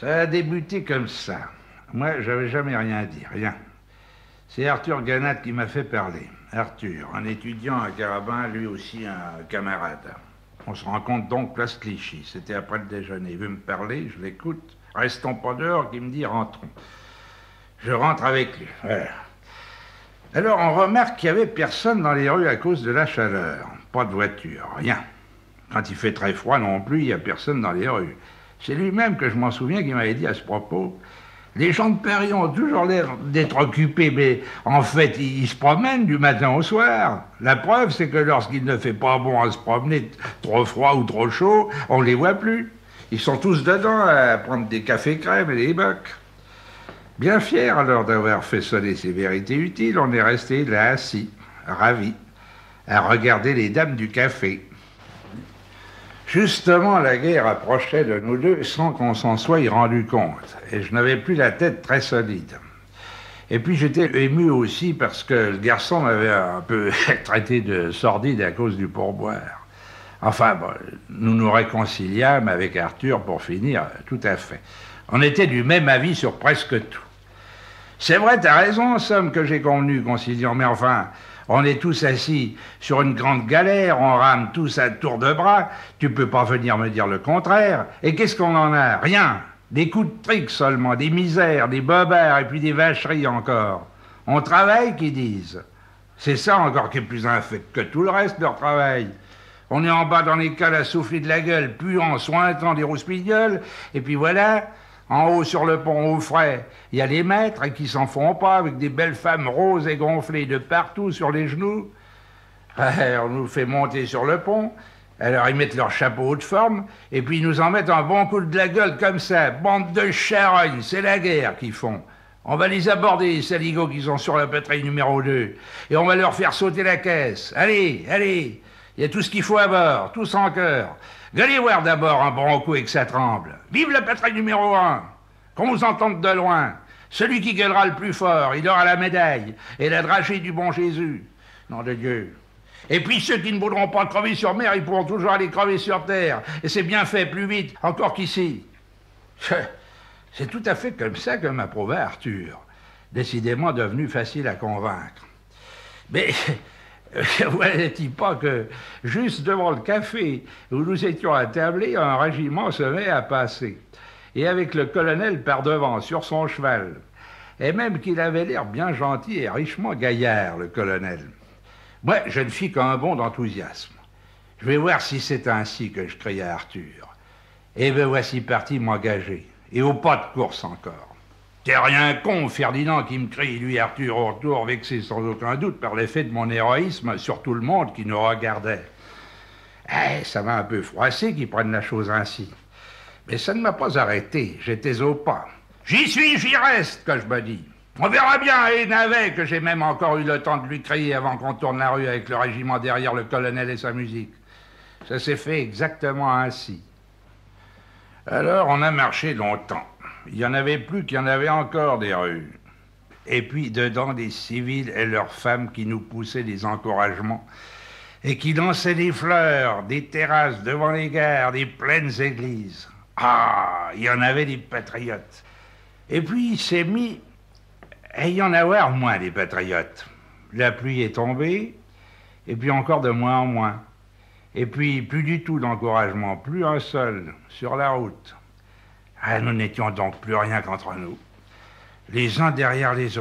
Ça a débuté comme ça. Moi, j'avais jamais rien dit, rien. C'est Arthur Ganat qui m'a fait parler. Arthur, un étudiant à Carabin, lui aussi un camarade. On se rencontre donc place Clichy. C'était après le déjeuner. Il veut me parler, je l'écoute. Restons pas dehors, qu'il me dit rentrons. Je rentre avec lui. Voilà. Alors on remarque qu'il n'y avait personne dans les rues à cause de la chaleur. Pas de voiture, rien. Quand il fait très froid non plus, il n'y a personne dans les rues. C'est lui-même que je m'en souviens qui m'avait dit à ce propos. Les gens de Paris ont toujours l'air d'être occupés, mais en fait, ils se promènent du matin au soir. La preuve, c'est que lorsqu'il ne fait pas bon à se promener, trop froid ou trop chaud, on ne les voit plus. Ils sont tous dedans à prendre des cafés crèmes et des bocs. Bien fier alors d'avoir fait sonner ces vérités utiles, on est resté là assis, ravis, à regarder les dames du café. Justement, la guerre approchait de nous deux sans qu'on s'en soit rendu compte, et je n'avais plus la tête très solide. Et puis j'étais ému aussi parce que le garçon m'avait un peu traité de sordide à cause du pourboire. Enfin, bon, nous nous réconciliâmes avec Arthur pour finir, tout à fait. On était du même avis sur presque tout. C'est vrai, t'as raison, somme que j'ai convenu, conciliant, mais enfin, on est tous assis sur une grande galère, on rame tous à tour de bras, tu peux pas venir me dire le contraire. Et qu'est-ce qu'on en a? Rien. Des coups de trique seulement, des misères, des bobards et puis des vacheries encore. On travaille, qu'ils disent. C'est ça encore qui est plus infect que tout le reste de leur travail. On est en bas dans les cales à souffler de la gueule, puant, sointant des rousspignoles, et puis voilà, en haut sur le pont au frais, il y a les maîtres qui s'en font pas avec des belles femmes roses et gonflées de partout sur les genoux. On nous fait monter sur le pont, alors ils mettent leur chapeau haute forme, et puis ils nous en mettent un bon coup de la gueule comme ça, bande de charognes, c'est la guerre qu'ils font. On va les aborder, les saligots qui sont sur la patrouille numéro 2, et on va leur faire sauter la caisse. Allez, allez, il y a tout ce qu'il faut à bord, tous en cœur. Allez voir d'abord un bon coup et que ça tremble. Vive la patrouille numéro 1, qu'on vous entende de loin. Celui qui gueulera le plus fort, il aura la médaille et la dragée du bon Jésus. Nom de Dieu. Et puis ceux qui ne voudront pas crever sur mer, ils pourront toujours aller crever sur terre. Et c'est bien fait, plus vite, encore qu'ici. C'est tout à fait comme ça que m'approuvait Arthur. Décidément devenu facile à convaincre. Mais voilà-t-il pas que, juste devant le café où nous étions attablés, un régiment se met à passer. Et avec le colonel par devant, sur son cheval. Et même qu'il avait l'air bien gentil et richement gaillard, le colonel. Moi, je ne fis qu'un bond d'enthousiasme. Je vais voir si c'est ainsi que je crie à Arthur. Et me voici parti m'engager. Et au pas de course encore. T'es rien con, Ferdinand, qui me crie, lui, Arthur, au retour, vexé sans aucun doute par l'effet de mon héroïsme sur tout le monde qui nous regardait. Ça m'a un peu froissé qu'ils prennent la chose ainsi. Mais ça ne m'a pas arrêté, j'étais au pas. J'y suis, j'y reste, que je me dis. On verra bien, et navet, que j'ai même encore eu le temps de lui crier avant qu'on tourne la rue avec le régiment derrière le colonel et sa musique. Ça s'est fait exactement ainsi. Alors on a marché longtemps. Il y en avait plus qu'il y en avait encore des rues. Et puis dedans des civils et leurs femmes qui nous poussaient des encouragements et qui lançaient des fleurs, des terrasses devant les gares, des pleines églises. Ah, il y en avait des patriotes. Et puis il s'est mis à y en avoir moins des patriotes. La pluie est tombée, et puis encore de moins en moins. Et puis plus du tout d'encouragement, plus un seul, sur la route. Nous n'étions donc plus rien qu'entre nous, les uns derrière les autres.